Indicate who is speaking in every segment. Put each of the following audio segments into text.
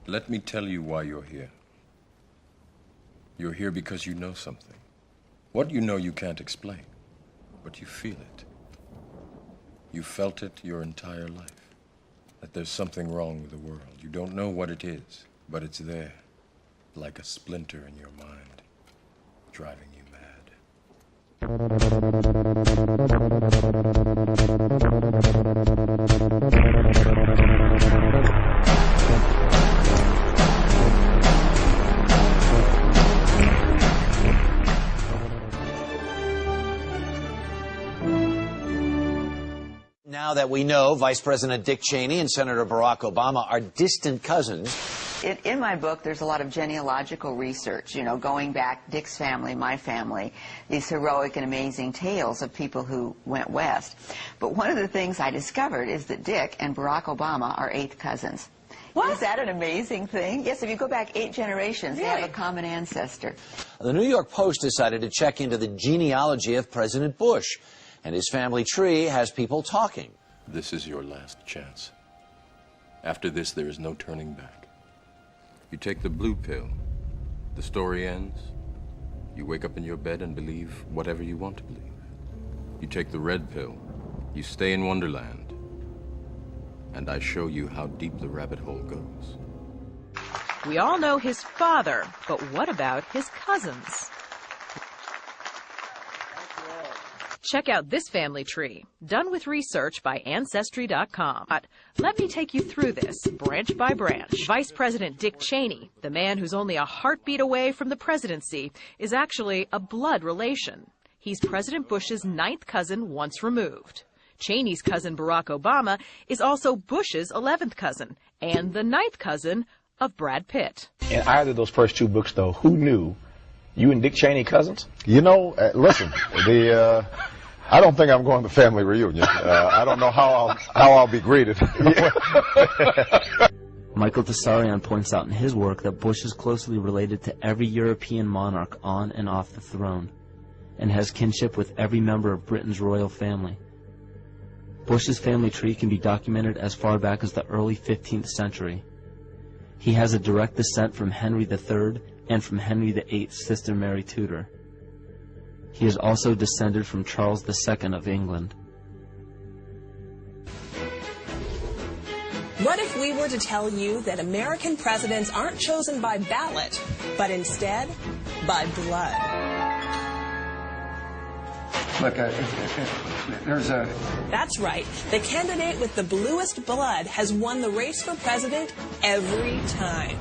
Speaker 1: Let me tell you why you're here. You're here because you know something. What you know you can't explain, but you feel it. You felt it your entire life, that there's something wrong with the world. You don't know what it is, but it's there, like a splinter in your mind, driving you
Speaker 2: Now that we know Vice President Dick Cheney and Senator Barack Obama are distant cousins.
Speaker 3: In my book, there's a lot of genealogical research, you know, going back, Dick's family, my family, these heroic and amazing tales of people who went west. But one of the things I discovered is that Dick and Barack Obama are 8th cousins. What? Is that an amazing thing? Yes, if you go back 8 generations, really? They have a common ancestor.
Speaker 2: The New York Post decided to check into the genealogy of President Bush, and his family tree has people talking.
Speaker 1: This is your last chance. After this, there is no turning back. You take the blue pill, the story ends. You wake up in your bed and believe whatever you want to believe. You take the red pill, you stay in Wonderland, and I show you how deep the rabbit hole goes.
Speaker 4: We all know his father, but what about his cousins? Check out this family tree, done with research by ancestry.com. Let me take you through this, branch by branch. Vice President Dick Cheney, the man who's only a heartbeat away from the presidency, is actually a blood relation. He's President Bush's 9th cousin once removed. Cheney's cousin Barack Obama is also Bush's 11th cousin, and the 9th cousin of Brad Pitt.
Speaker 5: In either of those first 2 books, though, who knew you and Dick Cheney cousins?
Speaker 6: You know, listen, I don't think I'm going to family reunion. I don't know how I'll be greeted.
Speaker 7: Michael Tessarian points out in his work that Bush is closely related to every European monarch on and off the throne, and has kinship with every member of Britain's royal family. Bush's family tree can be documented as far back as the early 15th century. He has a direct descent from Henry III and from Henry VIII's sister Mary Tudor. He is also descended from Charles II of England.
Speaker 8: What if we were to tell you that American presidents aren't chosen by ballot, but instead by blood?
Speaker 9: Look, there's a...
Speaker 8: That's right. The candidate with the bluest blood has won the race for president every time.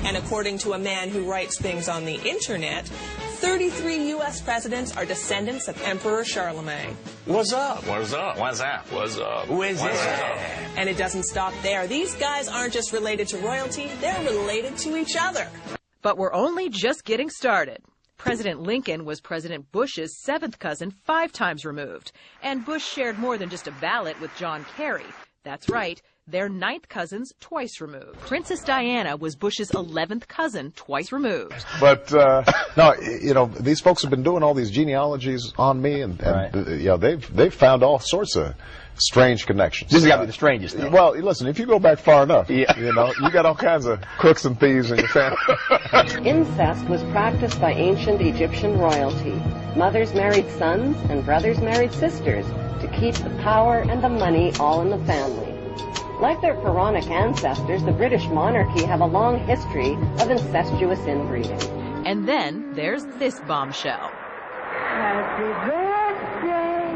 Speaker 8: And according to a man who writes things on the internet, 33 U.S. presidents are descendants of Emperor Charlemagne.
Speaker 10: What's up? What's up? What's that? What's up? Who is it?
Speaker 8: And it doesn't stop there. These guys aren't just related to royalty, they're related to each other.
Speaker 4: But we're only just getting started. President Lincoln was President Bush's 7th cousin 5 times removed. And Bush shared more than just a ballot with John Kerry. That's right. They're 9th cousins twice removed. Princess Diana was Bush's 11th cousin twice removed.
Speaker 6: But, no, you know, these folks have been doing all these genealogies on me, and you know, they've found all sorts of strange connections.
Speaker 5: This has got to be the strangest, though.
Speaker 6: Well, listen, if you go back far enough, you know, you got all kinds of crooks and thieves in your family.
Speaker 11: Incest was practiced by ancient Egyptian royalty. Mothers married sons and brothers married sisters to keep the power and the money all in the family. Like their pharaonic ancestors, the British monarchy have a long history of incestuous inbreeding.
Speaker 4: And then there's this bombshell.
Speaker 12: Happy birthday,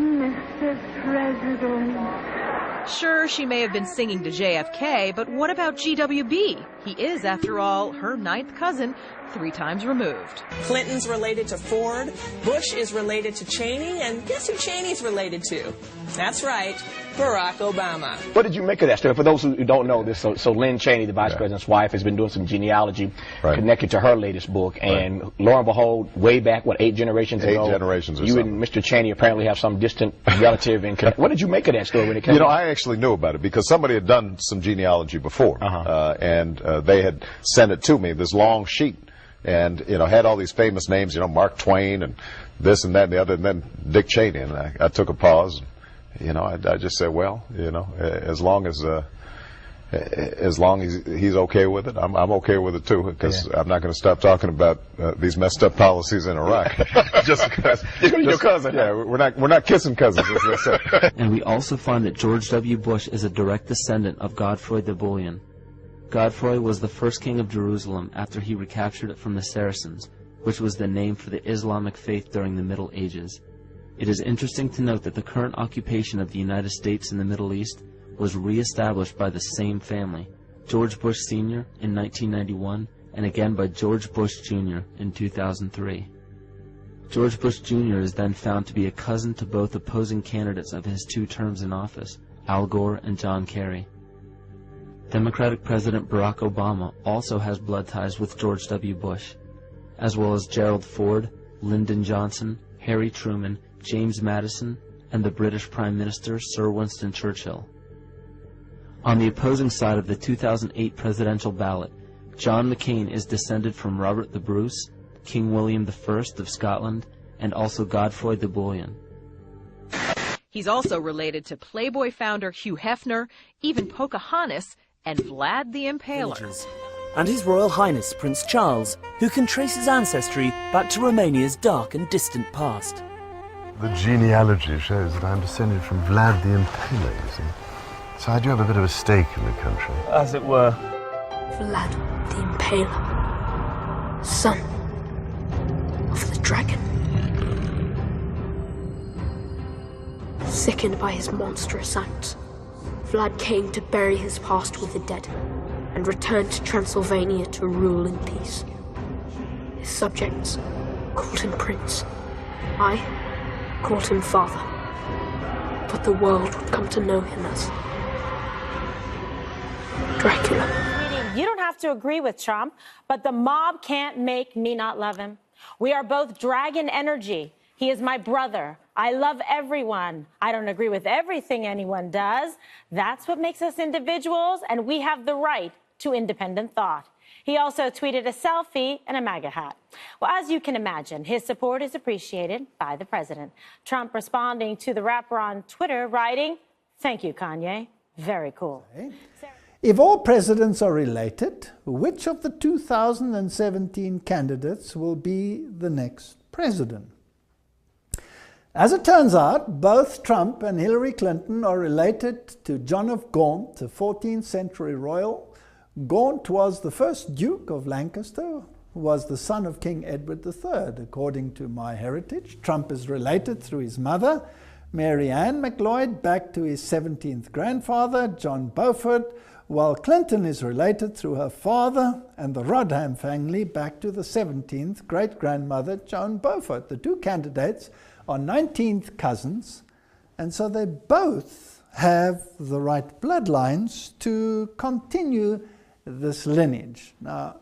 Speaker 12: Mr. President.
Speaker 4: Sure, she may have been singing to JFK, but what about GWB? He is, after all, her 9th cousin, 3 times removed.
Speaker 8: Clinton's related to Ford, Bush is related to Cheney, and guess who Cheney's related to? That's right, Barack Obama.
Speaker 5: What did you make of that story? For those who don't know this, so Lynn Cheney, the vice president's wife, has been doing some genealogy connected to her latest book, and lo and behold, way back, 8 generations ago?
Speaker 6: 8 generations or
Speaker 5: you
Speaker 6: something.
Speaker 5: and Mr. Cheney apparently have some distant relative in What did you make of that story when it came
Speaker 6: You know, I actually knew about it because somebody had done some genealogy before, and they had sent it to me, this long sheet. And, you know, had all these famous names, you know, Mark Twain and this and that and the other, and then Dick Cheney. And I took a pause. And, you know, I just said, well, you know, as long as as long as he's okay with it, I'm okay with it too, because I'm not going to stop talking about these messed up policies in Iraq just because your cousin. Yeah, we're not kissing cousins, as they say.
Speaker 7: And we also find that George W. Bush is a direct descendant of Godfrey the Bullion. Godfrey was the first king of Jerusalem after he recaptured it from the Saracens, which was the name for the Islamic faith during the Middle Ages. It is interesting to note that the current occupation of the United States in the Middle East was re-established by the same family, George Bush Sr. in 1991, and again by George Bush Jr. in 2003. George Bush Jr. is then found to be a cousin to both opposing candidates of his 2 terms in office, Al Gore and John Kerry. Democratic President Barack Obama also has blood ties with George W. Bush, as well as Gerald Ford, Lyndon Johnson, Harry Truman, James Madison, and the British Prime Minister Sir Winston Churchill. On the opposing side of the 2008 presidential ballot, John McCain is descended from Robert the Bruce, King William I of Scotland, and also Godfrey the Bullion.
Speaker 4: He's also related to Playboy founder Hugh Hefner, even Pocahontas, and Vlad the Impaler.
Speaker 13: And His Royal Highness Prince Charles, who can trace his ancestry back to Romania's dark and distant past.
Speaker 14: The genealogy shows that I'm descended from Vlad the Impaler, you see. So I do have a bit of a stake in the country.
Speaker 13: As it were.
Speaker 15: Vlad the Impaler, son of the dragon. Sickened by his monstrous acts, Vlad came to bury his past with the dead and returned to Transylvania to rule in peace. His subjects called him Prince. I called him Father. But the world would come to know him as Dracula.
Speaker 16: You don't have to agree with Trump, but the mob can't make me not love him. We are both dragon energy. He is my brother. I love everyone. I don't agree with everything anyone does. That's what makes us individuals, and we have the right to independent thought. He also tweeted a selfie and a MAGA hat. Well, as you can imagine, his support is appreciated by the president. Trump responding to the rapper on Twitter, writing, "Thank you, Kanye. Very cool."
Speaker 17: If all presidents are related, which of the 2017 candidates will be the next president? As it turns out, both Trump and Hillary Clinton are related to John of Gaunt, a 14th century royal. Gaunt was the first Duke of Lancaster, who was the son of King Edward III, according to MyHeritage. Trump is related through his mother, Mary Ann McLeod, back to his 17th grandfather, John Beaufort, while Clinton is related through her father and the Rodham family back to the 17th great-grandmother, Joan Beaufort. The two candidates are 19th cousins, and so they both have the right bloodlines to continue this lineage. Now,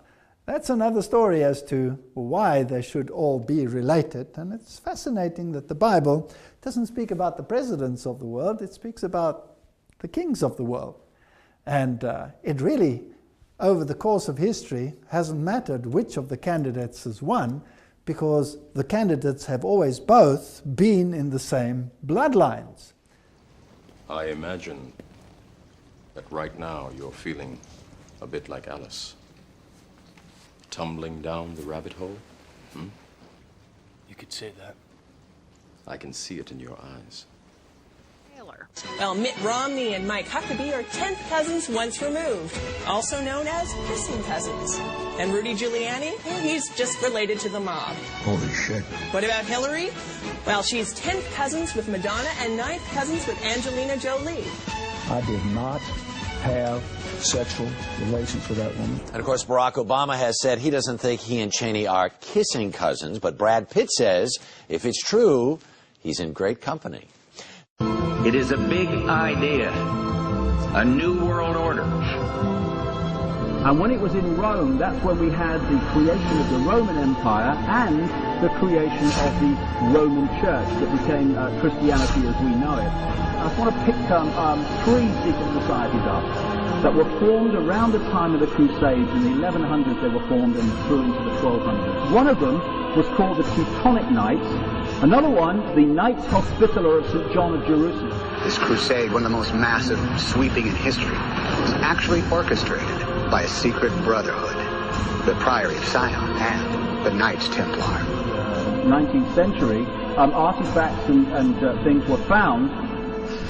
Speaker 17: that's another story as to why they should all be related, and it's fascinating that the Bible doesn't speak about the presidents of the world, it speaks about the kings of the world. And it really, over the course of history, hasn't mattered which of the candidates has won, because the candidates have always both been in the same bloodlines.
Speaker 1: I imagine that right now you're feeling a bit like Alice. Tumbling down the rabbit hole?
Speaker 13: You could say that.
Speaker 1: I can see it in your eyes.
Speaker 8: Well, Mitt Romney and Mike Huckabee are 10th cousins once removed, also known as kissing cousins. And Rudy Giuliani, he's just related to the mob.
Speaker 18: Holy shit.
Speaker 8: What about Hillary? Well, she's 10th cousins with Madonna and 9th cousins with Angelina Jolie.
Speaker 18: I did not have sexual relations with that woman.
Speaker 2: And of course, Barack Obama has said he doesn't think he and Cheney are kissing cousins, but Brad Pitt says if it's true, he's in great company.
Speaker 19: It is a big idea, a new world order.
Speaker 20: And when it was in Rome, that's when we had the creation of the Roman Empire and the creation of the Roman Church that became Christianity as we know it. I just want to pick three secret societies up that were formed around the time of the Crusades. In the 1100s they were formed and through into the 1200s. One of them was called the Teutonic Knights. Another one, the Knights Hospitaller of St. John of Jerusalem.
Speaker 21: This crusade, one of the most massive, sweeping in history, was actually orchestrated by a secret brotherhood, the Priory of Sion and the Knights Templar.
Speaker 20: 19th century, artifacts and things were found,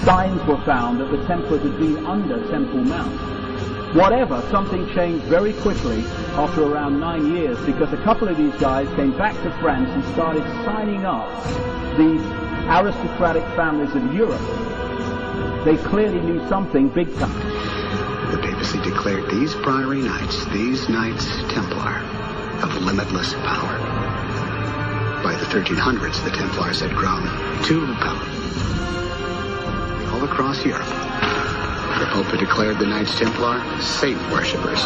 Speaker 20: signs were found that the Templars had been under Temple Mount. Whatever, something changed very quickly after around 9 years, because a couple of these guys came back to France and started signing up these aristocratic families of Europe. They clearly knew something big time.
Speaker 21: The papacy declared these Priory Knights, these Knights Templar, of limitless power. By the 1300s, the Templars had grown too powerful. All across Europe, the Pope had declared the Knights Templar Satan worshippers.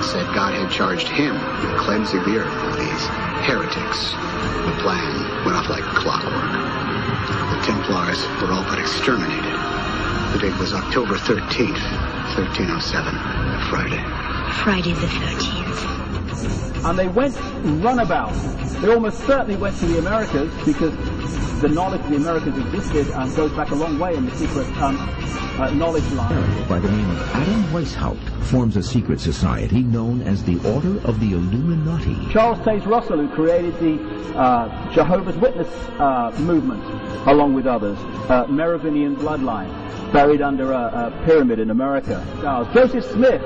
Speaker 21: Said God had charged him with cleansing the earth of these heretics. The plan went off like clockwork. The Templars were all but exterminated. The date was October 13th, 1307, Friday.
Speaker 22: Friday the 13th.
Speaker 20: And they went runabout. They almost certainly went to the Americas, because the knowledge of the Americas existed and goes back a long way in the secret knowledge line.
Speaker 23: By the name of Adam Weishaupt forms a secret society known as the Order of the Illuminati.
Speaker 20: Charles Taze Russell, who created the Jehovah's Witness movement, along with others, Merovingian bloodline, buried under a pyramid in America. Joseph Smith,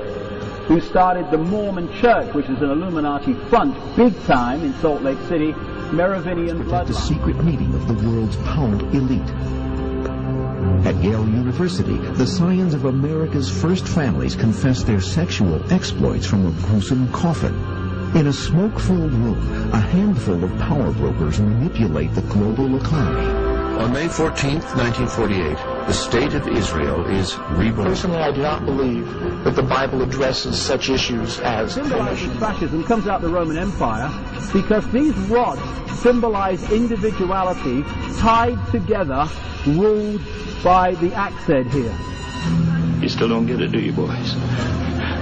Speaker 20: who started the Mormon Church, which is an Illuminati front, big time in Salt Lake City, Merovingian bloodline.
Speaker 23: The secret meeting of the world's power elite. At Yale University, the scions of America's first families confess their sexual exploits from a gruesome coffin. In a smoke-filled room, a handful of power brokers manipulate the global economy.
Speaker 24: On May 14th, 1948, the State of Israel is reborn.
Speaker 25: Personally, I do not believe that the Bible addresses such issues as
Speaker 20: symbolizes fascism comes out the Roman Empire, because these rods symbolize individuality tied together, ruled by the axe head here.
Speaker 10: You still don't get it, do you, boys?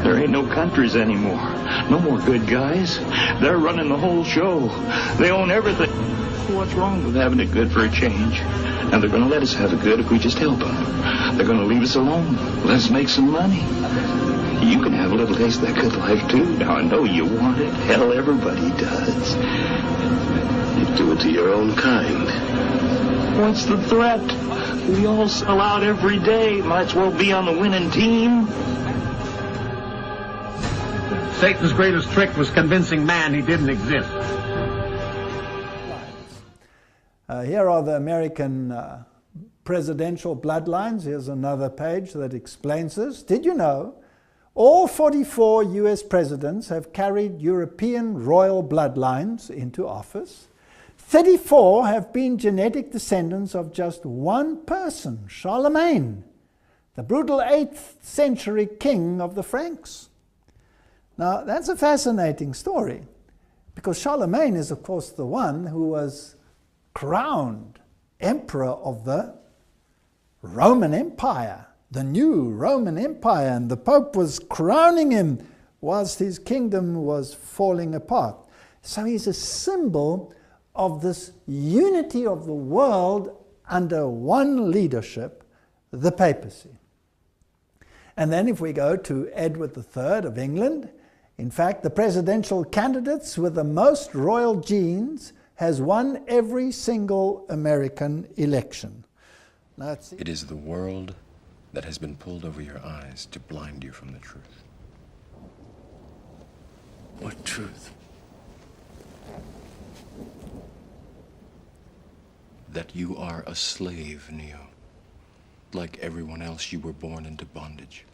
Speaker 10: There ain't no countries anymore. No more good guys. They're running the whole show. They own everything. What's wrong with having it good for a change? And they're going to let us have it good if we just help them. They're going to leave us alone. Let's make some money. You can have a little taste of that good life, too. Now, I know you want it. Hell, everybody does. You do it to your own kind. What's the threat? We all sell out every day. Might as well be on the winning team.
Speaker 26: Satan's greatest trick was convincing man he didn't exist.
Speaker 17: Here are the American presidential bloodlines. Here's another page that explains this. Did you know all 44 US presidents have carried European royal bloodlines into office? 34 have been genetic descendants of just one person, Charlemagne, the brutal 8th century king of the Franks. Now, that's a fascinating story, because Charlemagne is, of course, the one who was crowned emperor of the Roman Empire, the new Roman Empire, and the Pope was crowning him whilst his kingdom was falling apart. So he's a symbol of this unity of the world under one leadership, the papacy. And then if we go to Edward III of England, in fact, the presidential candidates with the most royal genes has won every single American election.
Speaker 1: It is the world that has been pulled over your eyes to blind you from the truth. What truth? That you are a slave, Neo. Like everyone else, you were born into bondage.